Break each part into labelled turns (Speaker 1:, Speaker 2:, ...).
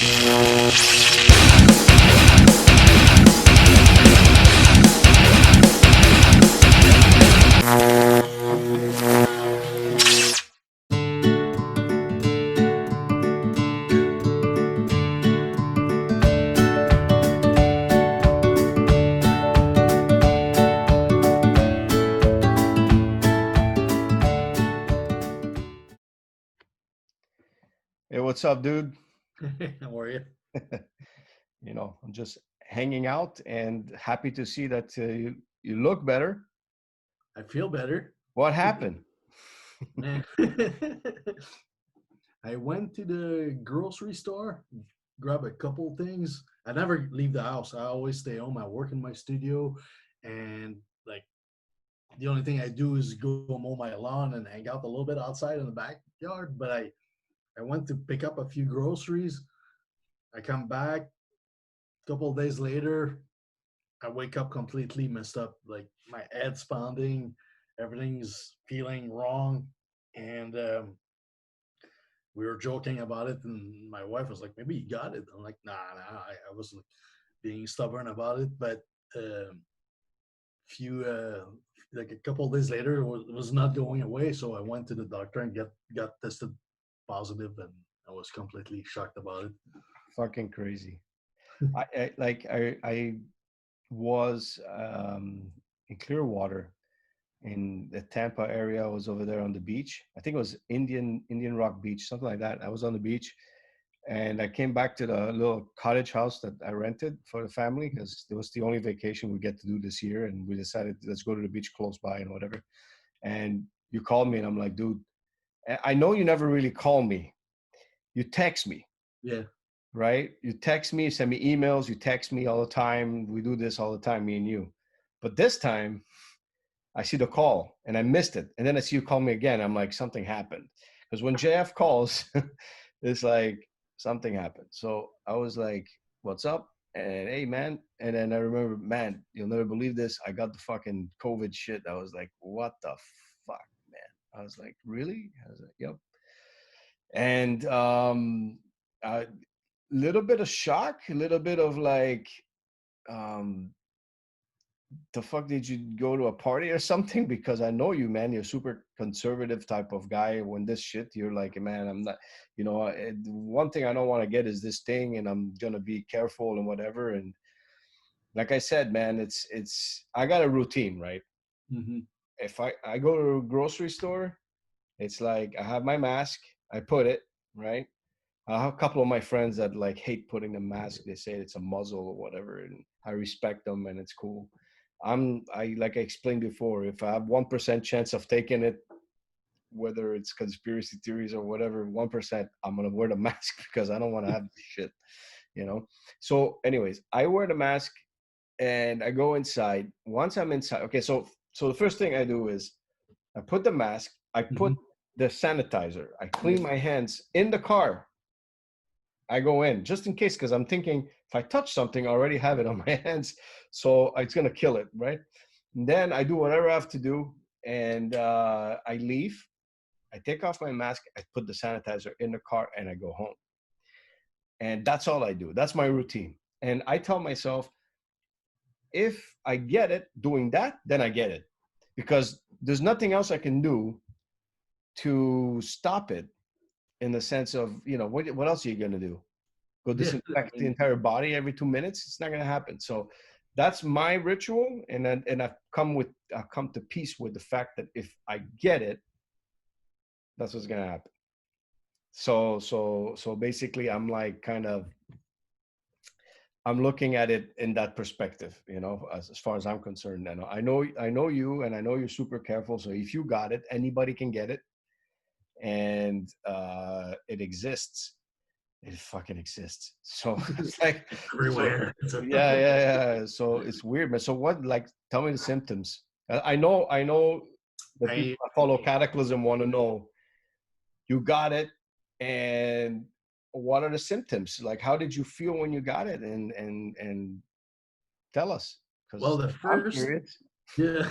Speaker 1: Hey, what's up, dude?
Speaker 2: How are you?
Speaker 1: I'm just hanging out and happy to see that you look better.
Speaker 2: I feel better.
Speaker 1: What happened?
Speaker 2: Man. I went to the grocery store, grab a couple things. I never leave the house. I always stay home. I work in my studio, and like the only thing I do is go mow my lawn and hang out a little bit outside in the backyard. But I went to pick up a few groceries. I come back a couple of days later. I wake up completely messed up. Like my head's pounding, everything's feeling wrong, and we were joking about it. And my wife was like, "Maybe you got it." I'm like, "Nah, I wasn't being stubborn about it." But few like a couple of days later, it was not going away. So I went to the doctor and got tested positive, and I was completely shocked about it.
Speaker 1: Fucking crazy. I was in Clearwater in the Tampa area. I was over there on the beach. I think it was Indian Rock Beach, something like that. I was on the beach, and I came back to the little cottage house that I rented for the family because it was the only vacation we get to do this year, and we decided let's go to the beach close by and whatever. And you called me, and I'm like, dude, I know you never really call me. You text me,
Speaker 2: Yeah,
Speaker 1: right? You text me, send me emails, you text me all the time. We do this all the time, me and you. But this time, I see the call and I missed it. And then I see you call me again. I'm like, something happened. Because when JF calls, it's like something happened. So I was like, what's up? And hey, man. And then I remember, man, you'll never believe this. I got the fucking COVID shit. I was like, what the fuck, man? I was like, really? I was like, yep. And a little bit of shock, a little bit of like, um, the fuck did you go to a party or something? Because I know you, man. You're a super conservative type of guy. When this shit, you're like, man, I'm not. One thing I don't want to get is this thing, and I'm gonna be careful and whatever. And like I said, man, it's. I got a routine, right?
Speaker 2: hmm
Speaker 1: If I go to a grocery store, it's like I have my mask. I put it right. I have a couple of my friends that like hate putting the mask. They say it's a muzzle or whatever, and I respect them and it's cool. I like I explained before, if I have 1% chance of taking it, whether it's conspiracy theories or whatever, 1%, I'm gonna wear the mask because I don't want to have this shit, you know. So, anyways, I wear the mask and I go inside. Once I'm inside, okay, so the first thing I do is I put the mask, I put
Speaker 2: hmm
Speaker 1: the sanitizer, I
Speaker 2: Yeah,
Speaker 1: clean my hands in the car. I go in just in case because I'm thinking if I touch something, I already have it on my hands, so it's gonna kill it, right? And then I do whatever I have to do, and I leave. I take off my mask, I put the sanitizer in the car, and I go home. And that's all I do. That's my routine. And I tell myself, if I get it doing that, then I get it, because there's nothing else I can do to stop it. In the sense of, what else are you gonna do? Go
Speaker 2: yeah.
Speaker 1: disinfect the entire body every 2 minutes? It's not going to happen. So that's my ritual, and I've come to peace with the fact that if I get it, that's what's going to happen. So basically, I'm like kind of I'm looking at it in that perspective, as far as I'm concerned. And I know you, and I know you're super careful. So if you got it, anybody can get it, and it exists. It fucking exists. So it's like, so
Speaker 2: Everywhere.
Speaker 1: yeah. So it's weird, man. So what, like, tell me the symptoms. I know the people
Speaker 2: I
Speaker 1: that follow Cataclysm want to know you got it, and what are the symptoms? Like, how did you feel when you got it? And tell us,
Speaker 2: well,
Speaker 1: because
Speaker 2: the
Speaker 1: I'm
Speaker 2: first,
Speaker 1: curious.
Speaker 2: yeah,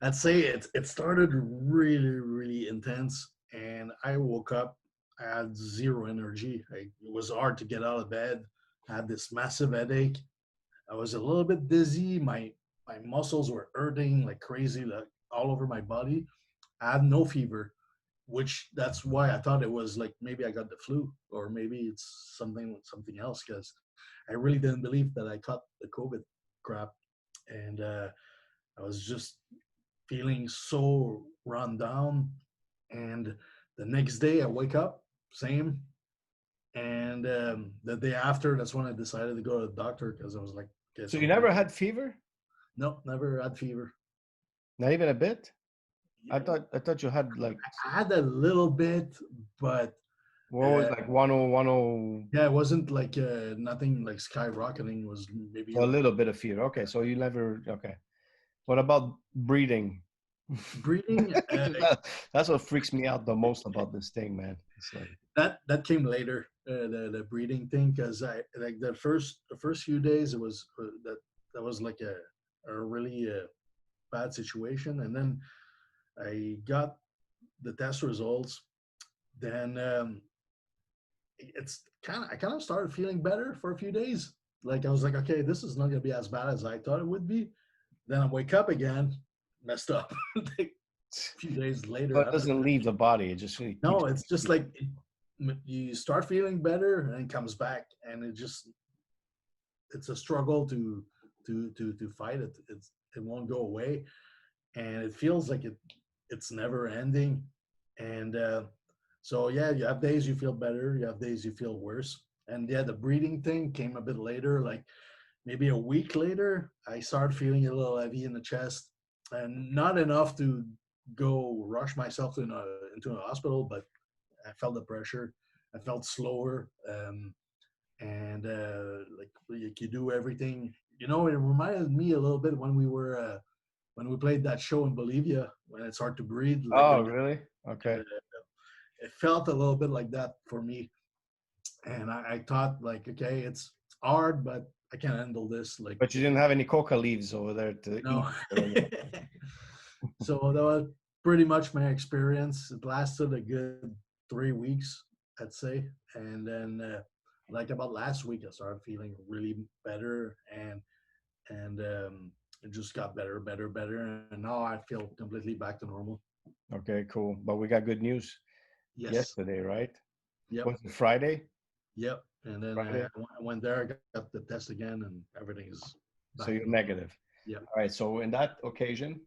Speaker 2: I'd say it started really intense, and I woke up. I had zero energy. It was hard to get out of bed. I had this massive headache. I was a little bit dizzy. My muscles were hurting like crazy, like all over my body. I had no fever, which that's why I thought it was like maybe I got the flu or maybe it's something else because I really didn't believe that I caught the COVID crap, and I was just feeling so run down. And the next day I wake up, same. And the day after, that's when I decided to go to the doctor because I was like, okay,
Speaker 1: So you
Speaker 2: something.
Speaker 1: never had fever?
Speaker 2: No, never had fever.
Speaker 1: Not even a bit?
Speaker 2: Yeah,
Speaker 1: I thought you had like
Speaker 2: I had a little bit, but
Speaker 1: what was
Speaker 2: uh,
Speaker 1: like 1010,
Speaker 2: yeah, it wasn't like nothing like skyrocketing. It was maybe
Speaker 1: so a
Speaker 2: like
Speaker 1: little bit of fever. Okay, so you never okay. What about breathing?
Speaker 2: breathing.
Speaker 1: That's what freaks me out the most about this thing, man. It's like
Speaker 2: That came later, the breathing thing, because I like the first few days it was that was like a really bad situation, and then I got the test results. Then it's I kind of started feeling better for a few days. Like I was like, okay, this is not gonna be as bad as I thought it would be. Then I wake up again, messed up. Like, a few days
Speaker 1: so
Speaker 2: later
Speaker 1: it
Speaker 2: after.
Speaker 1: doesn't leave the body. It just really keeps.
Speaker 2: No, it's just like you start feeling better and it comes back, and it's a struggle to fight it. It won't go away, and it feels like it's never ending. And so yeah, you have days you feel better, you have days you feel worse. And yeah, the breathing thing came a bit later, like maybe a week later. I started feeling a little heavy in the chest, and not enough to go rush myself into a hospital, but I felt the pressure. I felt slower, and like you do everything. You know, it reminded me a little bit when we played that show in Bolivia when it's hard to breathe. Like
Speaker 1: Oh, really? Okay.
Speaker 2: it felt a little bit like that for me, and I thought like, okay, it's hard, but I can handle this. Like,
Speaker 1: But you didn't have any coca leaves over there to
Speaker 2: no.
Speaker 1: eat or anything.
Speaker 2: So that was pretty much my experience. It lasted a good 3 weeks, I'd say, and then like about last week, I started feeling really better, and it just got better, better, better, and now I feel completely back to normal.
Speaker 1: Okay, cool. But we got good news
Speaker 2: Yes.
Speaker 1: yesterday, right?
Speaker 2: Yep.
Speaker 1: Was it Friday?
Speaker 2: Yep. And then
Speaker 1: Friday.
Speaker 2: I went there, I got the test again, and everything is
Speaker 1: So
Speaker 2: back to
Speaker 1: you're
Speaker 2: normal.
Speaker 1: negative.
Speaker 2: Yep.
Speaker 1: All right. So in that occasion,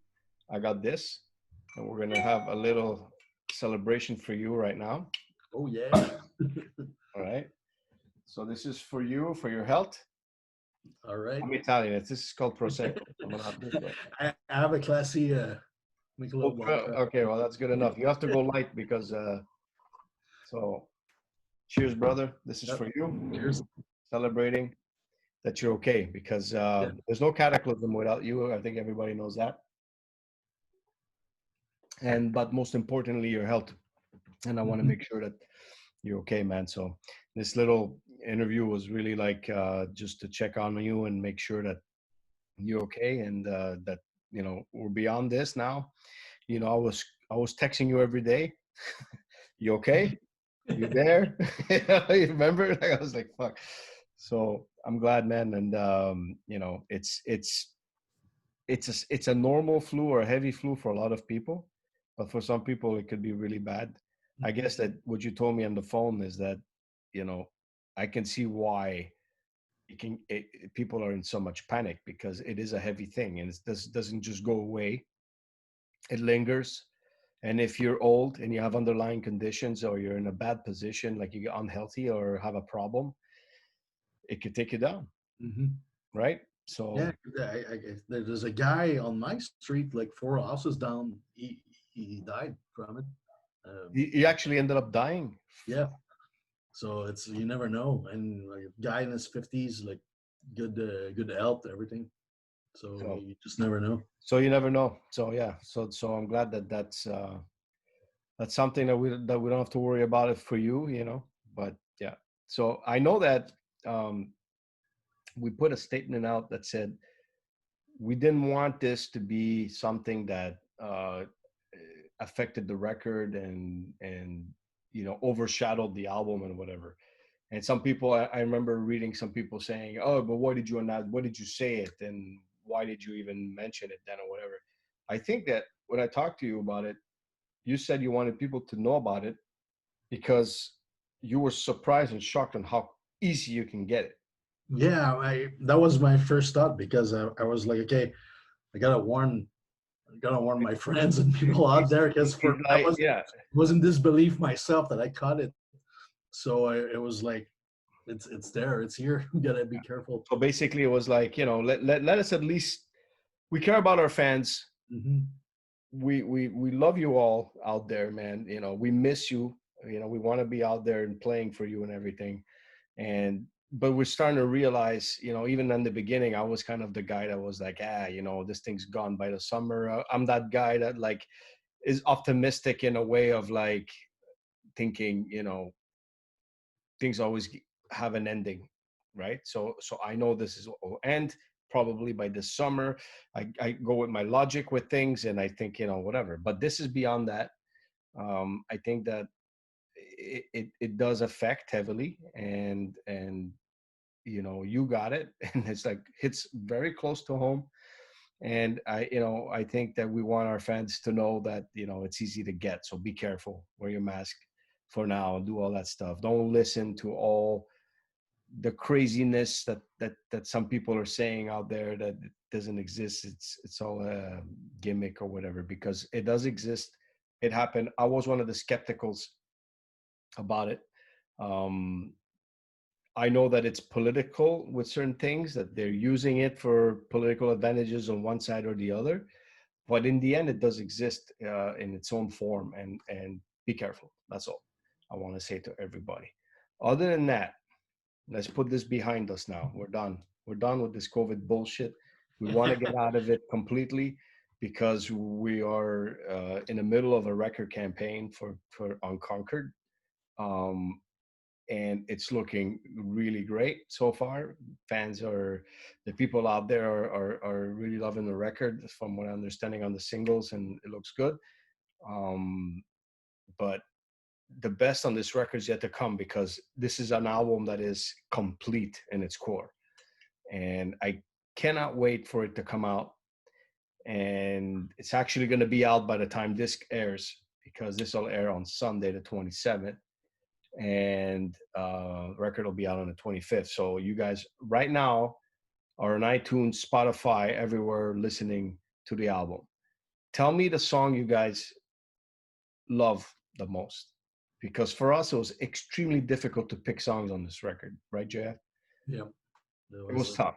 Speaker 1: I got this, and we're gonna have a little celebration for you right now.
Speaker 2: Oh yeah.
Speaker 1: All right. So this is for you, for your health.
Speaker 2: All right.
Speaker 1: I'm Italian. This is called prosecco. I'm gonna have this way.
Speaker 2: I have a classy Michelob Ultra.
Speaker 1: Okay, well that's good enough. You have to go light because so cheers, brother. This is
Speaker 2: Yep.
Speaker 1: for you.
Speaker 2: Cheers.
Speaker 1: Celebrating that you're okay because
Speaker 2: Yeah.
Speaker 1: there's no cataclysm without you. I think everybody knows that. And but most importantly, your health. And I want to
Speaker 2: Mhm.
Speaker 1: make sure that you're okay, man. So this little interview was really like just to check on you and make sure that you're okay and that we're beyond this now. I was texting you every day. You okay? You there? You remember? Like, I was like, fuck. So I'm glad, man. And it's a normal flu or a heavy flu for a lot of people, but for some people it could be really bad. I
Speaker 2: Mhm.
Speaker 1: guess that what you told me on the phone is that you know I can see why people are in so much panic because it is a heavy thing and doesn't just go away. It lingers. And if you're old and you have underlying conditions or you're in a bad position, like you get unhealthy or have a problem, it could take you down,
Speaker 2: Mhm.
Speaker 1: right?
Speaker 2: Yeah,
Speaker 1: So
Speaker 2: 'cause there's a guy on my street, like 4 houses down. He died from it. Um,
Speaker 1: he actually ended up dying.
Speaker 2: yeah, so it's you never know. And like a guy in his 50s, like good health, everything. So
Speaker 1: So
Speaker 2: you just never know.
Speaker 1: so you never know. So yeah, so I'm glad that that's something that we don't have to worry about it for you. But yeah, so I know that um, we put a statement out that said we didn't want this to be something that affected the record and overshadowed the album and whatever. And some people, I remember reading some people saying, "Oh, but why did you not? Why did you say it? And why did you even mention it then, or whatever?" I think that when I talked to you about it, you said you wanted people to know about it because you were surprised and shocked on how easy you can get it.
Speaker 2: Yeah, that was my first thought because I was like, okay, I gotta warn my friends and people out
Speaker 1: He's,
Speaker 2: there because
Speaker 1: he's
Speaker 2: for I
Speaker 1: like, yeah.
Speaker 2: was in disbelief myself that I caught it. So it was like it's there, it's here. You gotta be careful.
Speaker 1: So basically, it was like, let us at least, we care about our fans.
Speaker 2: Hmm.
Speaker 1: We love you all out there, man. We miss you. We want to be out there and playing for you and everything. And but we're starting to realize, even in the beginning, I was kind of the guy that was like, this thing's gone by the summer. I'm that guy that like is optimistic in a way of like thinking, things always have an ending, right? So I know this is will end probably by this summer. I go with my logic with things, and I think, whatever. But this is beyond that. I think that it does affect heavily, and you got it, and it's like hits very close to home. And I think that we want our fans to know that it's easy to get. So be careful, wear your mask for now, do all that stuff. Don't listen to all the craziness that some people are saying out there that it doesn't exist. It's all a gimmick or whatever, because it does exist. It happened. I was one of the skepticals about it. um I know that it's political with certain things, that they're using it for political advantages on one side or the other, but in the end it does exist in its own form. And be careful, that's all I want to say to everybody. Other than that, let's put this behind us now. We're done with this COVID bullshit. We want to get out of it completely, because we are in the middle of a record campaign for Unconquered. um and it's looking really great so far. Fans are The people out there are really loving the record, from what I'm understanding on the singles, and it looks good. um but the best on this record is yet to come, because this is an album that is complete in its core, and I cannot wait for it to come out. And it's actually going to be out by the time this airs, because this will air on Sunday the 27th, and record will be out on the 25th. So you guys right now are on iTunes, Spotify, everywhere listening to the album. Tell me the song you guys love the most, because for us it was extremely difficult to pick songs on this record, right, JF?
Speaker 2: Yeah,
Speaker 1: It was tough.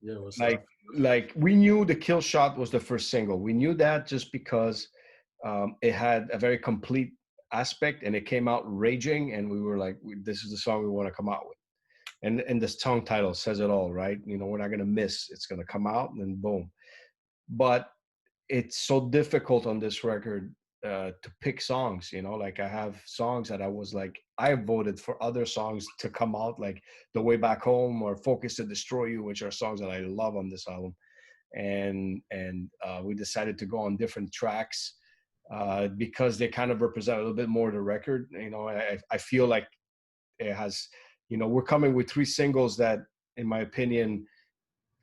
Speaker 2: yeah, it was tough.
Speaker 1: Like we knew the Kill Shot was the first single. We knew that just because it had a very complete aspect, and it came out raging, and we were like, this is the song we want to come out with. And the song title says it all, right? We're not going to miss. It's going to come out, and then boom. But it's so difficult on this record to pick songs. Like I have songs that I was like, I voted for other songs to come out, like The Way Back Home or Focus to Destroy You, which are songs that I love on this album. And we decided to go on different tracks because they kind of represent a little bit more the record. I feel like it has, we're coming with three singles that, in my opinion,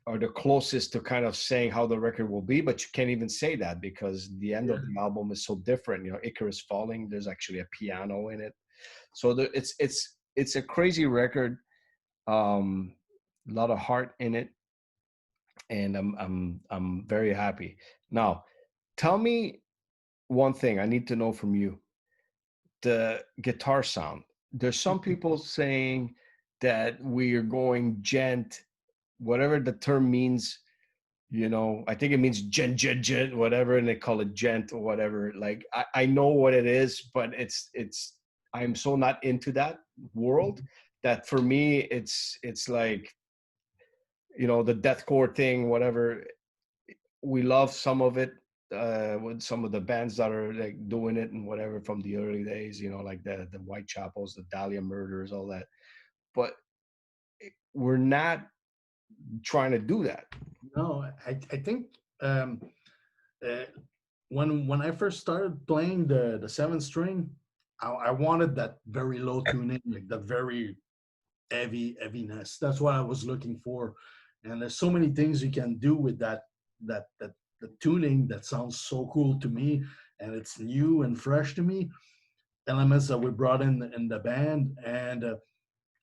Speaker 1: are the closest to kind of saying how the record will be, but you can't even say that because the end
Speaker 2: Yeah.
Speaker 1: of the album is so different. Icarus Falling, there's actually a piano in it. So it's a crazy record. A lot of heart in it, and I'm very happy. Now, tell me one thing I need to know from you: the guitar sound. There's some people saying that we are going gent, whatever the term means. I think it means gent, whatever, and they call it gent or whatever. Like I know what it is, but I'm so not into that world that for me it's like, the deathcore thing, whatever. We love some of it with some of the bands that are like doing it and whatever from the early days, like the Whitechapels, the Dahlia Murders, all that. But we're not trying to do that.
Speaker 2: No, I think uh, when I first started playing the seven string, I wanted that very low tuning, like that very heaviness. That's what I was looking for. And there's so many things you can do with that the tuning that sounds so cool to me, and it's new and fresh to me. Elements that we brought in the band, and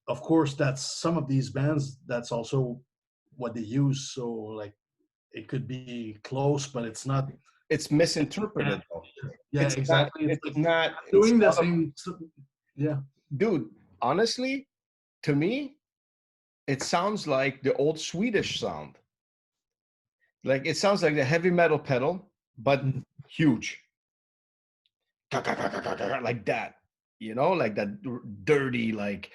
Speaker 2: of course, that's some of these bands. That's also what they use. So like it could be close, but it's not.
Speaker 1: It's misinterpreted though.
Speaker 2: Yeah,
Speaker 1: It's not.
Speaker 2: exactly. It's
Speaker 1: It's
Speaker 2: like
Speaker 1: not. It's
Speaker 2: doing the
Speaker 1: not a
Speaker 2: same. Yeah.
Speaker 1: dude. Honestly, to me, it sounds like the old Swedish sound. Like it sounds like the heavy metal pedal, but
Speaker 2: Mhm.
Speaker 1: huge, like that. You know, like that dirty, like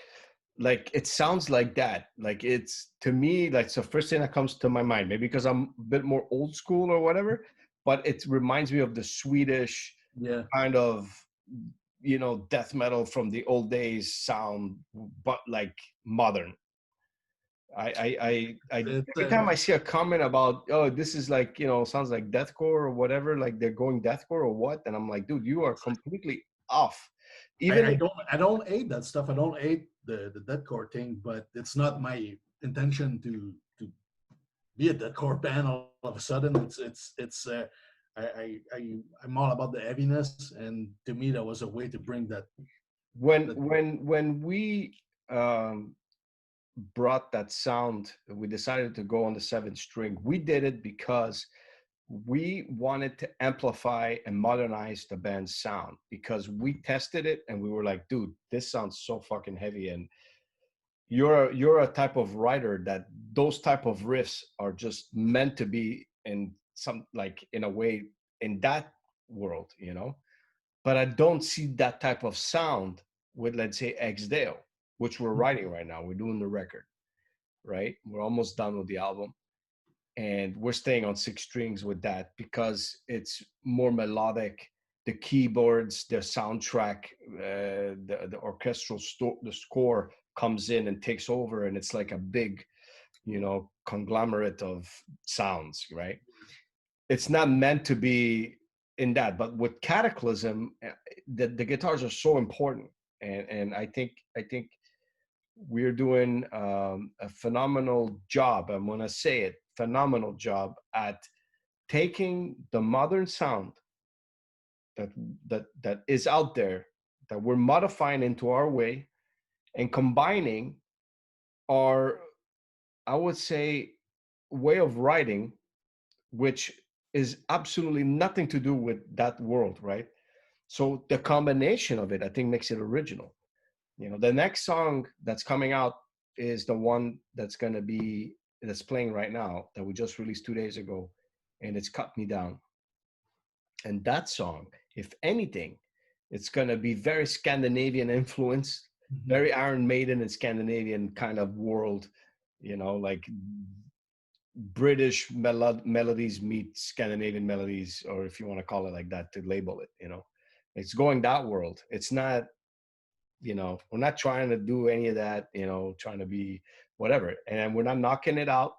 Speaker 1: it sounds like that. Like it's to me, like it's the first thing that comes to my mind. Maybe because I'm a bit more old school or whatever, but it reminds me of the Swedish
Speaker 2: Yeah.
Speaker 1: kind of death metal from the old days sound, but like modern.
Speaker 2: It's
Speaker 1: Every time I see a comment about, oh, this is like, sounds like deathcore or whatever, like they're going deathcore or what, and I'm like, dude, you are completely off. Even
Speaker 2: I don't hate that stuff. I don't hate the deathcore thing, but it's not my intention to be a deathcore band all of a sudden. I'm all about the heaviness, and to me that was a way to bring
Speaker 1: when
Speaker 2: that.
Speaker 1: when we brought that sound, we decided to go on the seventh string. We did it because we wanted to amplify and modernize the band's sound, because we tested it and we were like, dude, this sounds so fucking heavy. And you're a type of writer that those type of riffs are just meant to be in some, like, in a way, in that world, but I don't see that type of sound with, let's say, Ex Deo, which we're writing right now. We're doing the record, right? We're almost done with the album, and we're staying on six strings with that because it's more melodic. The keyboards, the soundtrack, the orchestral the score comes in and takes over, and it's like a big, conglomerate of sounds, right? It's not meant to be in that, but with Cataclysm, the guitars are so important, and I think we're doing a phenomenal job. I'm going to say it, phenomenal job at taking the modern sound that that is out there, that we're modifying into our way, and combining our, I would say, way of writing, which is absolutely nothing to do with that world, right? So the combination of it, I think, makes it original. The next song that's coming out is the one that's playing right now, that we just released 2 days ago, and it's Cut Me Down. And that song, if anything, it's gonna be very Scandinavian influence,
Speaker 2: Mhm.
Speaker 1: very Iron Maiden and Scandinavian kind of world, like British melodies meet Scandinavian melodies, or if you want to call it like that, to label it. It's going that world. It's not, we're not trying to do any of that, trying to be whatever, and we're not knocking it out.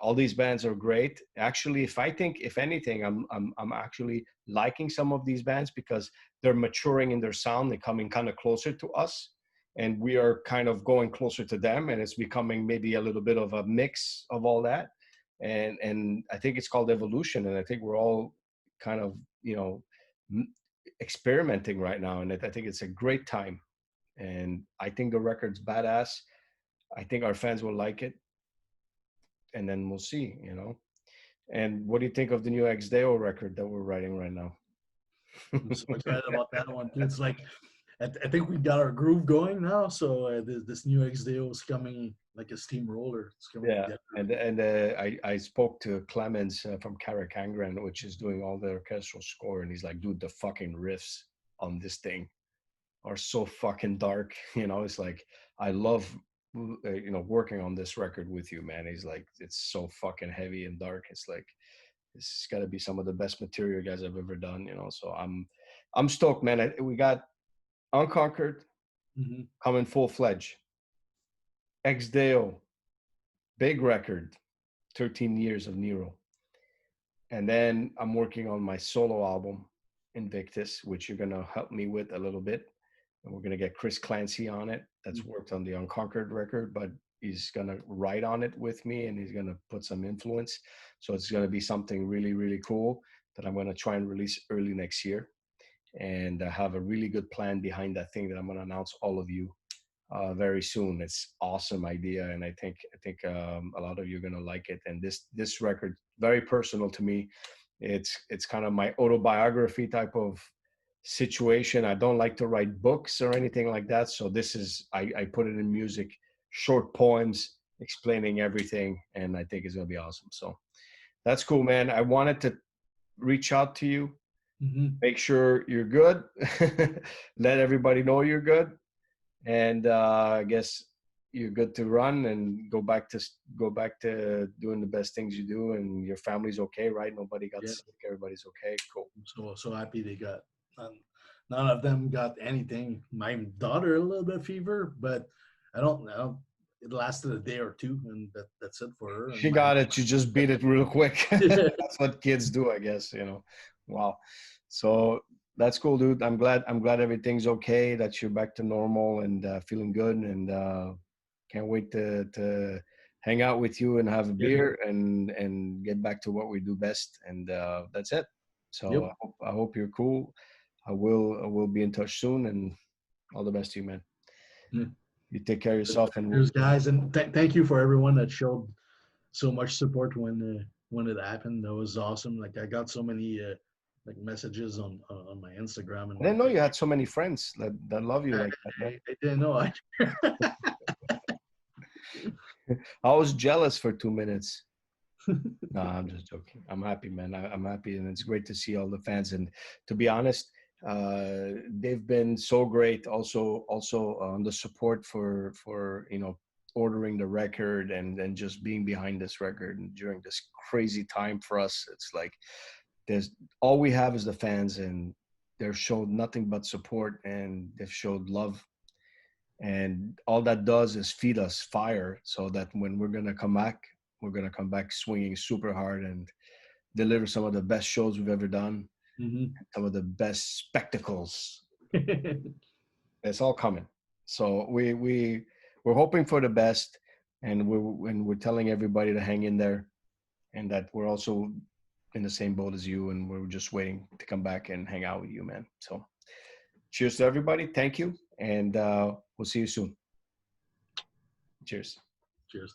Speaker 1: All these bands are great. Actually, if anything, I'm actually liking some of these bands because they're maturing in their sound. They're coming kind of closer to us, and we are kind of going closer to them, and it's becoming maybe a little bit of a mix of all that. And I think it's called evolution, and I think we're all kind of, experimenting right now, and I think it's a great time. And I think the record's badass. I think our fans will like it, and then we'll see. And what do you think of the new Ex Deo record that we're writing right now?
Speaker 2: I'm so excited about that one too. It's like I think we got our groove going now. So this new Ex Deo is coming like a steamroller. It's coming
Speaker 1: Yeah,
Speaker 2: together.
Speaker 1: and I spoke to Clemens from Karakangren, which is doing all the orchestral score, and he's like, dude, the fucking riffs on this thing are so fucking dark. It's like, I love working on this record with you, man. He's like, it's so fucking heavy and dark. It's like, this has got to be some of the best material you guys have ever done. So I'm stoked, man. We got Unconquered
Speaker 2: Hmm.
Speaker 1: coming full fledged. Ex Deo, big record, 13 years of Nero. And then I'm working on my solo album, Invictus, which you're gonna help me with a little bit. And we're gonna get Chris Clancy on it. That's
Speaker 2: Mm.
Speaker 1: worked on the Unconquered record, but he's gonna write on it with me, and he's gonna put some influence. So it's gonna be something really, really cool that I'm gonna try and release early next year. And I have a really good plan behind that thing that I'm gonna announce all of you very soon. It's awesome idea, and I think a lot of you are gonna like it. And this record very personal to me. It's kind of my autobiography type of situation. I don't like to write books or anything like that, so this is I put it in music, short poems explaining everything, and I think it's gonna be awesome. So that's cool, man. I wanted to reach out to you,
Speaker 2: Mhm.
Speaker 1: make sure you're good, let everybody know you're good, and I guess you're good to run and go back to doing the best things you do, and your family's okay, right? Nobody got
Speaker 2: Yeah,
Speaker 1: sick. Everybody's okay. Cool.
Speaker 2: I'm so happy they got. None of them got anything. My daughter a little bit fever, but I don't know. It lasted a day or two, and that's it for her. And
Speaker 1: She
Speaker 2: my
Speaker 1: got it. You just beat it real quick.
Speaker 2: yeah,
Speaker 1: That's what kids do, I guess. Wow. So that's cool, dude. I'm glad everything's okay. That you're back to normal and feeling good, and can't wait to hang out with you and have a beer and get back to what we do best. And that's it. So
Speaker 2: yep.
Speaker 1: I hope you're cool. I will be in touch soon, and all the best to you, man.
Speaker 2: Mm.
Speaker 1: You take care of yourself, and
Speaker 2: Cheers, guys, and thank you for everyone that showed so much support when it happened. That was awesome. Like I got so many like messages on my Instagram and
Speaker 1: I
Speaker 2: my
Speaker 1: didn't know you
Speaker 2: Facebook.
Speaker 1: had so many friends that love you like that, man.
Speaker 2: I didn't know.
Speaker 1: I was jealous for 2 minutes. No, I'm just joking. I'm happy, man. I'm happy, and it's great to see all the fans. And to be honest, they've been so great. Also, on the support for ordering the record and just being behind this record and during this crazy time for us. It's like there's all we have is the fans, and they've showed nothing but support, and they've showed love, and all that does is feed us fire so that when we're going to come back swinging super hard and deliver some of the best shows we've ever done,
Speaker 2: Mhm.
Speaker 1: some of the best spectacles. It's all coming. So we're hoping for the best, and we're telling everybody to hang in there, and that we're also in the same boat as you, and we're just waiting to come back and hang out with you, man. So cheers to everybody. Thank you, and we'll see you soon. Cheers.
Speaker 2: Cheers.